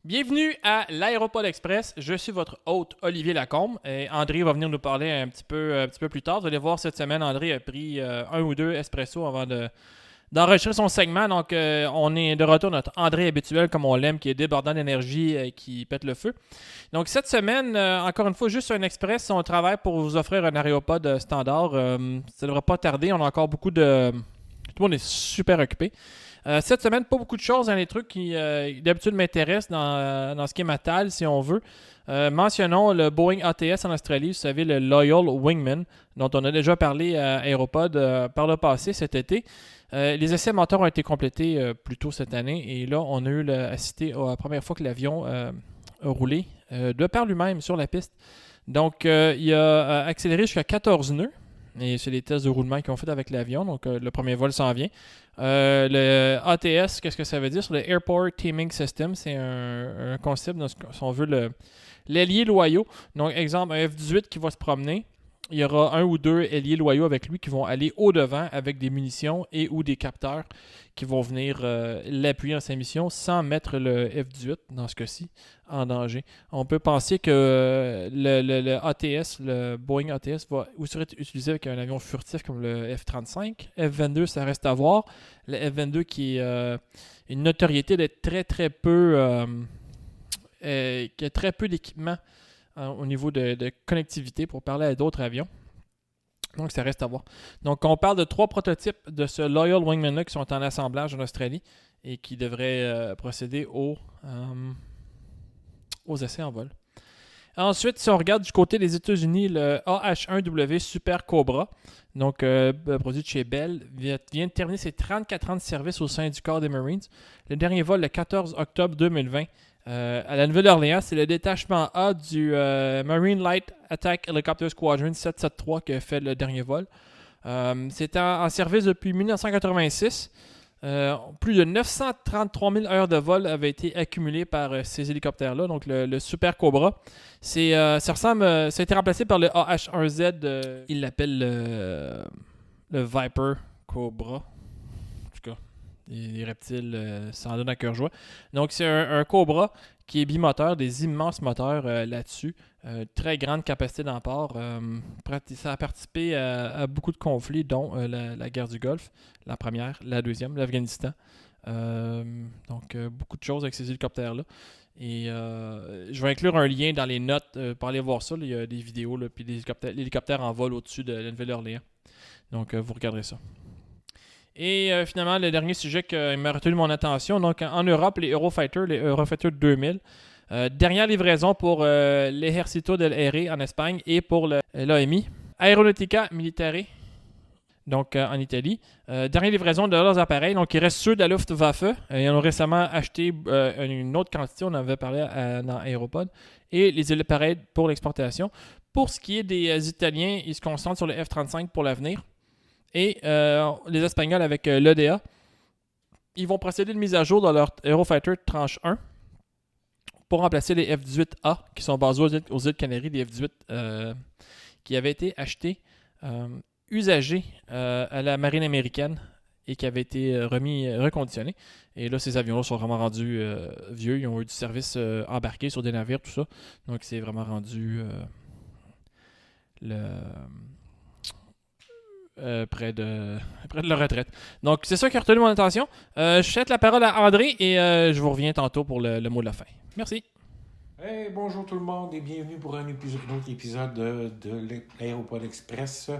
Bienvenue à l'Aéropod Express. Je suis votre hôte Olivier Lacombe. Et André va venir nous parler un petit peu plus tard. Vous allez voir, cette semaine, André a pris un ou deux espresso avant d'enregistrer son segment. Donc, on est de retour notre André habituel, comme on l'aime, qui est débordant d'énergie, qui pète le feu. Donc, cette semaine, encore une fois, juste un express. On travaille pour vous offrir un Aéropod standard. Ça ne devrait pas tarder. On a encore beaucoup de... Tout le monde est super occupé. Cette semaine, pas beaucoup de choses dans les trucs qui d'habitude m'intéressent dans ce qui est ma table, si on veut. Mentionnons le Boeing ATS en Australie, vous savez, le Loyal Wingman, dont on a déjà parlé à Aéropod par le passé cet été. Les essais moteurs ont été complétés plus tôt cette année et là, on a eu assisté à la première fois que l'avion a roulé de par lui-même sur la piste. Donc, il a accéléré jusqu'à 14 nœuds. Et c'est les tests de roulement qu'ils ont fait avec l'avion. Donc, le premier vol s'en vient. Le ATS, qu'est-ce que ça veut dire? Sur le Airport Teaming System, c'est un concept, si on veut, l'ailier loyaux. Donc, exemple, un F-18 qui va se promener. Il y aura un ou deux ailiers loyaux avec lui qui vont aller au-devant avec des munitions et ou des capteurs qui vont venir l'appuyer dans sa mission sans mettre le F-18, dans ce cas-ci, en danger. On peut penser que le ATS, le Boeing ATS, va aussi être utilisé avec un avion furtif comme le F-35. F-22, ça reste à voir. Le F-22 qui a une notoriété d'être très très peu... qui a très peu d'équipement au niveau de connectivité pour parler à d'autres avions. Donc, ça reste à voir. Donc, on parle de 3 prototypes de ce Loyal Wingman-là qui sont en assemblage en Australie et qui devraient procéder aux essais en vol. Ensuite, si on regarde du côté des États-Unis, le AH-1W Super Cobra, donc produit de chez Bell, vient de terminer ses 34 ans de service au sein du corps des Marines. Le dernier vol, le 14 octobre 2020, à la Nouvelle-Orléans, c'est le détachement A du Marine Light Attack Helicopter Squadron 773 qui a fait le dernier vol. C'est en service depuis 1986. Plus de 933 000 heures de vol avaient été accumulées par ces hélicoptères-là, donc le Super Cobra. Ça a été remplacé par le AH-1Z, il l'appelle le Viper Cobra. En tout cas, les reptiles s'en donnent à cœur joie. Donc, c'est un Cobra qui est bimoteur, des immenses moteurs là-dessus. Très grande capacité d'emport. Ça a participé à beaucoup de conflits, dont la guerre du Golfe, la première, la deuxième, l'Afghanistan. Beaucoup de choses avec ces hélicoptères-là. Et je vais inclure un lien dans les notes pour aller voir ça. Là, il y a des vidéos, là, puis l'hélicoptère en vol au-dessus de la Nouvelle-Orléans. Donc, vous regarderez ça. Et finalement, le dernier sujet qui m'a retenu mon attention, donc en Europe, les Eurofighter 2000. Dernière livraison pour l'Ejército del Aire en Espagne et pour l'AMI. Aeronautica Militare, donc en Italie. Dernière livraison de leurs appareils, donc il reste ceux de la Luftwaffe. Ils en ont récemment acheté une autre quantité, on en avait parlé dans Aéropod. Et les appareils pour l'exportation. Pour ce qui est des Italiens, ils se concentrent sur le F-35 pour l'avenir. Et les Espagnols avec l'EDA, ils vont procéder de mise à jour dans leur Eurofighter tranche 1 pour remplacer les F-18A qui sont basés aux îles Canaries, des F-18 qui avaient été achetés usagés à la marine américaine et qui avaient été reconditionnés. Et là, ces avions-là sont vraiment rendus vieux. Ils ont eu du service embarqué sur des navires, tout ça. Donc, c'est vraiment rendu près de leur retraite. Donc, c'est ça qui a retenu mon attention. Je cède la parole à André et je vous reviens tantôt pour le mot de la fin. Merci. Hey, bonjour tout le monde et bienvenue pour un autre épisode de l'Aéropod Express.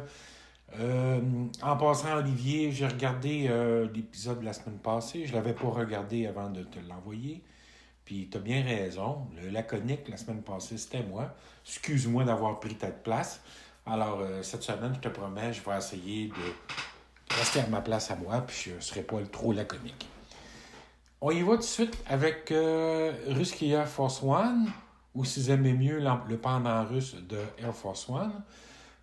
En passant, Olivier, j'ai regardé l'épisode de la semaine passée. Je ne l'avais pas regardé avant de te l'envoyer. Puis tu as bien raison. Le laconique, la semaine passée, c'était moi. Excuse-moi d'avoir pris ta place. Alors, cette semaine, je te promets, je vais essayer de rester à ma place à moi, puis je ne serai pas trop laconique. On y va tout de suite avec Ruskia Force One, ou si vous aimez mieux le pendant russe de Air Force One,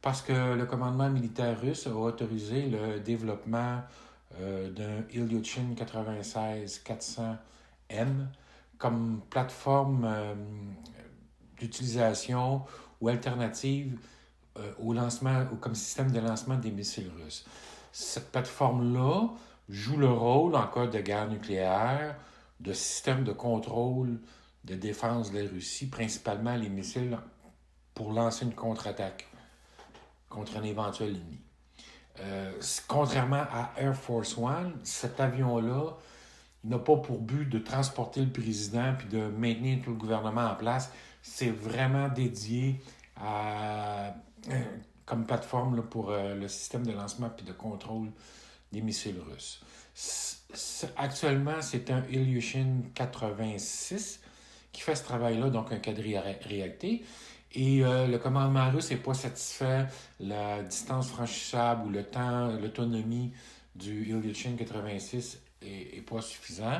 parce que le commandement militaire russe a autorisé le développement d'un Ilyushin 96-400M comme plateforme d'utilisation ou alternative au lancement, ou comme système de lancement des missiles russes. Cette plateforme-là joue le rôle, en cas de guerre nucléaire, de système de contrôle de défense de la Russie, principalement les missiles pour lancer une contre-attaque contre un éventuel ennemi. Contrairement à Air Force One, cet avion-là n'a pas pour but de transporter le président puis de maintenir tout le gouvernement en place. C'est vraiment dédié comme plateforme là, pour le système de lancement puis de contrôle des missiles russes. Actuellement, c'est un Ilyushin 86 qui fait ce travail-là, donc un quadri-réacté. Et le commandement russe n'est pas satisfait. La distance franchissable ou le temps, l'autonomie du Ilyushin 86 est pas suffisant.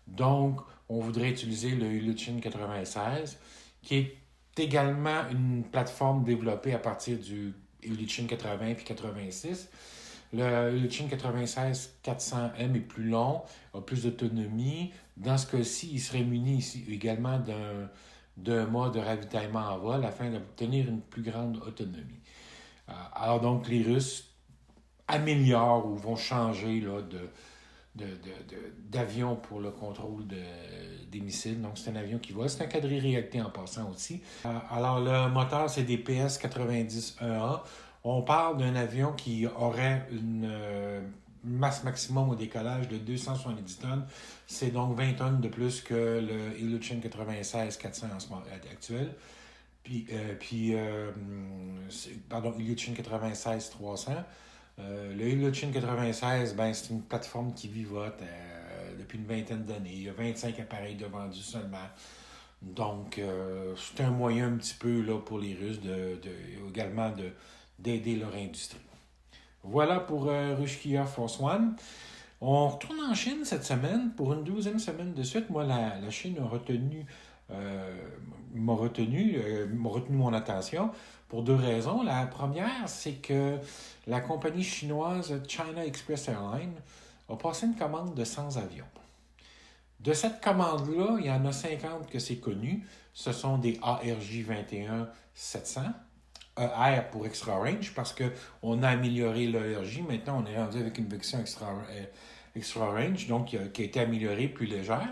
Donc, on voudrait utiliser le Ilyushin 96, qui est également une plateforme développée à partir du Ilyushin 80 puis 86. Le Ilyushin 96 400M est plus long, a plus d'autonomie. Dans ce cas-ci, il serait muni ici également d'un mode de ravitaillement en vol afin d'obtenir une plus grande autonomie. Alors donc, les Russes améliorent ou vont changer là, d'avion pour le contrôle des missiles. Donc, c'est un avion qui vole. C'est un quadri-réacté en passant aussi. Alors, le moteur, c'est des PS-90-1A. On parle d'un avion qui aurait une masse maximum au décollage de 270 tonnes. C'est donc 20 tonnes de plus que le Ilyushin 96-400 en ce moment actuel. Ilyushin 96-300. Le Ilyushin 96, c'est une plateforme qui vivote depuis une vingtaine d'années. Il y a 25 appareils de vendus seulement. Donc, c'est un moyen un petit peu là, pour les Russes également d'aider leur industrie. Voilà pour Rushkia Force One. On retourne en Chine cette semaine pour une 12e semaine de suite. Moi, la Chine m'a retenu mon attention pour deux raisons. La première, c'est que la compagnie chinoise China Express Airlines a passé une commande de 100 avions. De cette commande-là, il y en a 50 que c'est connu. Ce sont des ARJ-21-700. ER pour Extra Range parce qu'on a amélioré l'ERJ. Maintenant, on est rendu avec une version Extra Range, donc qui a été améliorée, plus légère.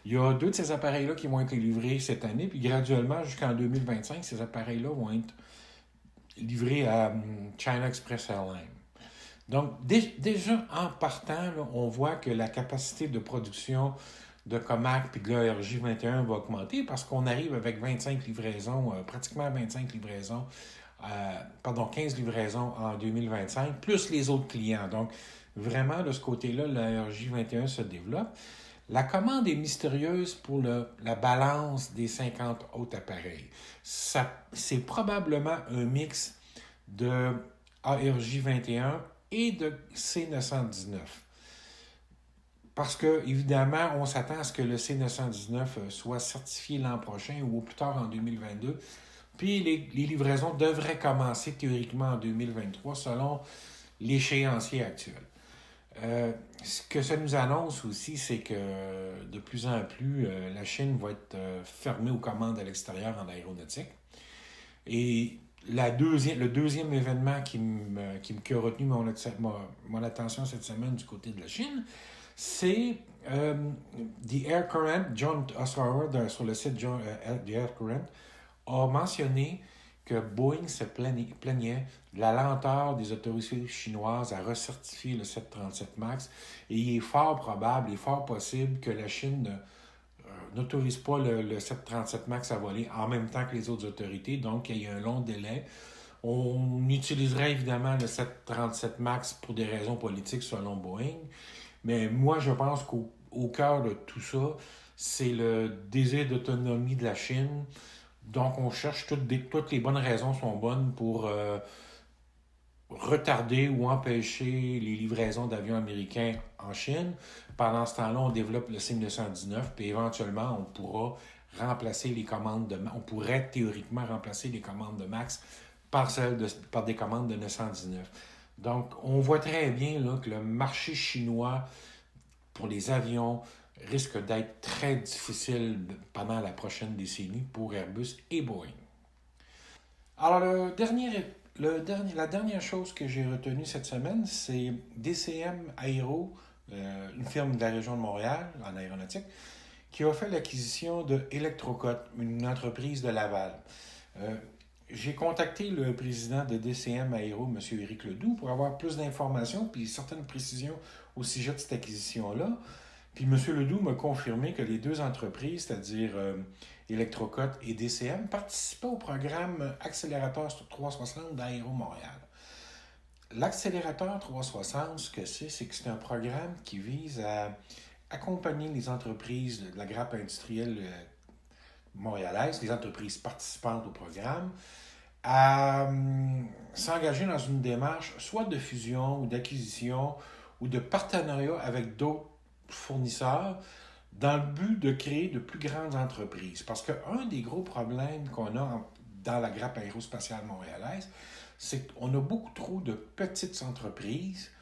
Il y a deux de ces appareils-là qui vont être livrés cette année, puis graduellement, jusqu'en 2025, ces appareils-là vont être livrés à China Express Airlines. Donc, déjà en partant, là, on voit que la capacité de production de Comac puis de l'ERJ 21 va augmenter parce qu'on arrive avec 25 livraisons, pratiquement 25 livraisons, 15 livraisons en 2025, plus les autres clients. Donc, vraiment, de ce côté-là, l'ERJ 21 se développe. La commande est mystérieuse pour la balance des 50 autres appareils. C'est probablement un mix de ARJ 21 et de C919. Parce que, évidemment, on s'attend à ce que le C919 soit certifié l'an prochain ou au plus tard en 2022. Puis les livraisons devraient commencer théoriquement en 2023 selon l'échéancier actuel. Ce que ça nous annonce aussi, c'est que de plus en plus, la Chine va être fermée aux commandes à l'extérieur en aéronautique. Et le deuxième événement qui a retenu mon attention cette semaine du côté de la Chine, c'est The Air Current. John Ostrower, sur le site The Air Current, a mentionné que Boeing se plaignait de la lenteur des autorités chinoises à recertifier le 737 MAX. Et il est fort probable et fort possible que la Chine n'autorise pas le 737 MAX à voler en même temps que les autres autorités. Donc, il y a un long délai. On utiliserait évidemment le 737 MAX pour des raisons politiques selon Boeing. Mais moi, je pense qu'au cœur de tout ça, c'est le désir d'autonomie de la Chine. Donc, on cherche toutes les bonnes raisons sont bonnes pour retarder ou empêcher les livraisons d'avions américains en Chine. Pendant ce temps-là, on développe le C919, puis éventuellement, on pourra remplacer les commandes on pourrait théoriquement remplacer les commandes de MAX par des commandes de 919. Donc, on voit très bien là, que le marché chinois pour les avions risque d'être très difficile pendant la prochaine décennie pour Airbus et Boeing. Alors, la dernière chose que j'ai retenue cette semaine, c'est DCM Aero, une firme de la région de Montréal, en aéronautique, qui a fait l'acquisition de Electrocut, une entreprise de Laval. J'ai contacté le président de DCM Aéro, M. Éric Ledoux, pour avoir plus d'informations puis certaines précisions au sujet de cette acquisition-là. Puis M. Ledoux m'a confirmé que les deux entreprises, c'est-à-dire Electrocut et DCM, participaient au programme Accélérateur 360 d'Aéro Montréal. L'accélérateur 360, ce que c'est que c'est un programme qui vise à accompagner les entreprises de la grappe industrielle montréalaise, les entreprises participantes au programme, à s'engager dans une démarche soit de fusion ou d'acquisition ou de partenariat avec d'autres fournisseurs dans le but de créer de plus grandes entreprises. Parce qu'un des gros problèmes qu'on a dans la grappe aérospatiale montréalaise, c'est qu'on a beaucoup trop de petites entreprises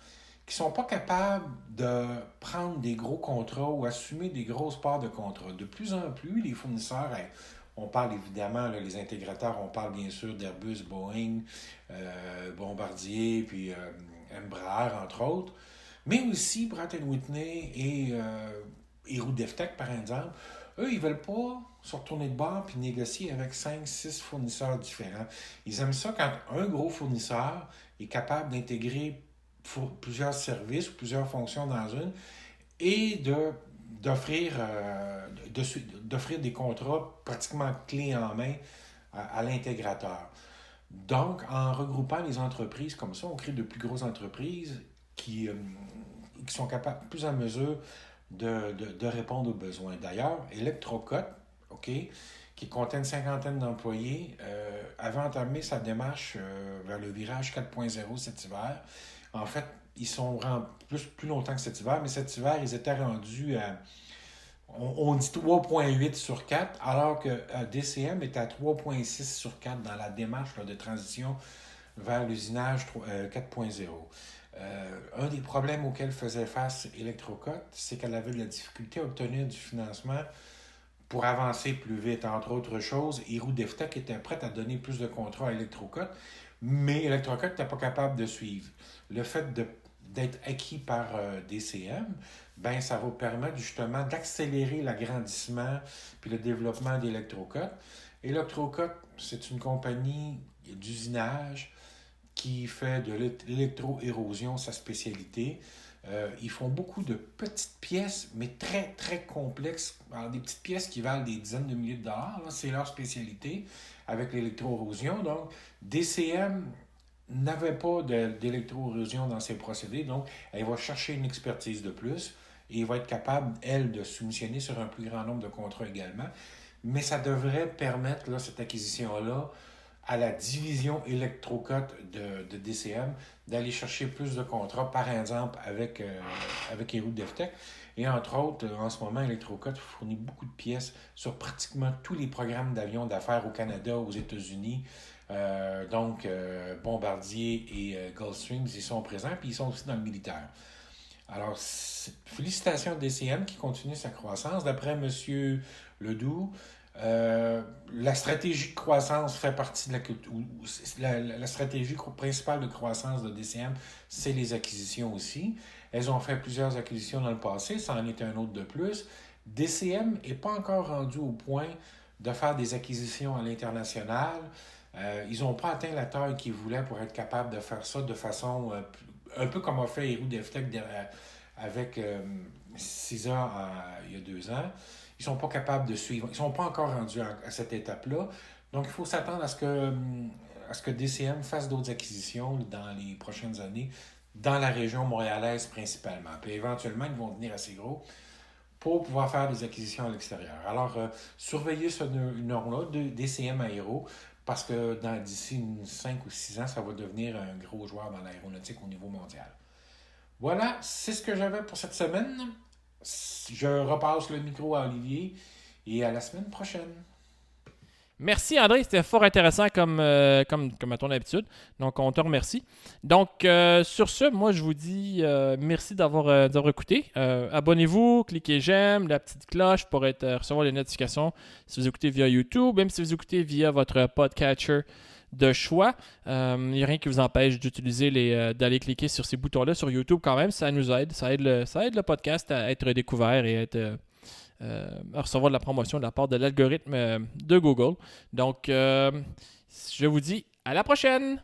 qui ne sont pas capables de prendre des gros contrats ou assumer des grosses parts de contrats. De plus en plus, les fournisseurs, on parle évidemment, là, les intégrateurs, on parle bien sûr d'Airbus, Boeing, Bombardier, puis Embraer, entre autres, mais aussi Pratt Whitney et Roudeftech, par exemple. Eux, ils ne veulent pas se retourner de bord puis négocier avec 5-6 fournisseurs différents. Ils aiment ça quand un gros fournisseur est capable d'intégrer plusieurs services ou plusieurs fonctions dans une et d'offrir des contrats pratiquement clés en main à l'intégrateur. Donc, en regroupant les entreprises comme ça, on crée de plus grosses entreprises qui sont capables, plus en mesure de répondre aux besoins. D'ailleurs, Electrocut, qui comptait une cinquantaine d'employés, avait entamé sa démarche vers le virage 4.0 cet hiver. En fait, ils sont plus longtemps que cet hiver, mais cet hiver, ils étaient rendus à, on dit 3.8 sur 4, alors que DCM est à 3.6 sur 4 dans la démarche de transition vers l'usinage 4.0. Un des problèmes auxquels faisait face Electrocut, c'est qu'elle avait de la difficulté à obtenir du financement pour avancer plus vite, entre autres choses. Et Roudeftech était prête à donner plus de contrats à Electrocut, mais Electrocut n'était pas capable de suivre. Le fait d'être acquis par DCM, ben ça va permettre justement d'accélérer l'agrandissement puis le développement d'Electrocut. Electrocut, c'est une compagnie d'usinage qui fait de l'électro-érosion sa spécialité. Ils font beaucoup de petites pièces, mais très, très complexes. Alors, des petites pièces qui valent des dizaines de milliers de dollars, là, c'est leur spécialité avec l'électro-érosion. Donc, DCM n'avait pas d'électro-érosion dans ses procédés, donc elle va chercher une expertise de plus et va être capable, elle, de soumissionner sur un plus grand nombre de contrats également. Mais ça devrait permettre, là, cette acquisition-là, à la division Electrocut de DCM d'aller chercher plus de contrats, par exemple avec Roudeftech. Et entre autres, en ce moment, Electrocut fournit beaucoup de pièces sur pratiquement tous les programmes d'avions d'affaires au Canada, aux États-Unis. Donc, Bombardier et Gulfstream, ils sont présents, puis ils sont aussi dans le militaire. Alors, félicitations à DCM qui continue sa croissance. D'après M. Ledoux, la stratégie de croissance fait partie de la stratégie principale de croissance de DCM, c'est les acquisitions aussi. Elles ont fait plusieurs acquisitions dans le passé, ça en est un autre de plus. DCM n'est pas encore rendu au point de faire des acquisitions à l'international. Ils n'ont pas atteint la taille qu'ils voulaient pour être capables de faire ça de façon un peu comme a fait Roudeftech avec CISA il y a 2 ans. Ils ne sont pas capables de suivre. Ils ne sont pas encore rendus à cette étape-là. Donc, il faut s'attendre à ce que DCM fasse d'autres acquisitions dans les prochaines années dans la région montréalaise principalement. Puis éventuellement, ils vont devenir assez gros pour pouvoir faire des acquisitions à l'extérieur. Alors, surveillez ce nom-là, DCM Aéro, parce que d'ici 5 ou 6 ans, ça va devenir un gros joueur dans l'aéronautique au niveau mondial. Voilà, c'est ce que j'avais pour cette semaine. Je repasse le micro à Olivier et à la semaine prochaine. Merci André, c'était fort intéressant comme à ton habitude. Donc on te remercie. Donc sur ce, moi je vous dis merci d'avoir écouté. Abonnez-vous, cliquez j'aime, la petite cloche pour recevoir les notifications si vous écoutez via YouTube, même si vous écoutez via votre podcatcher de choix. Il n'y a rien qui vous empêche d'aller cliquer sur ces boutons-là sur YouTube quand même. Ça nous aide. Ça aide le podcast à être découvert et recevoir de la promotion de la part de l'algorithme de Google. Donc, je vous dis à la prochaine!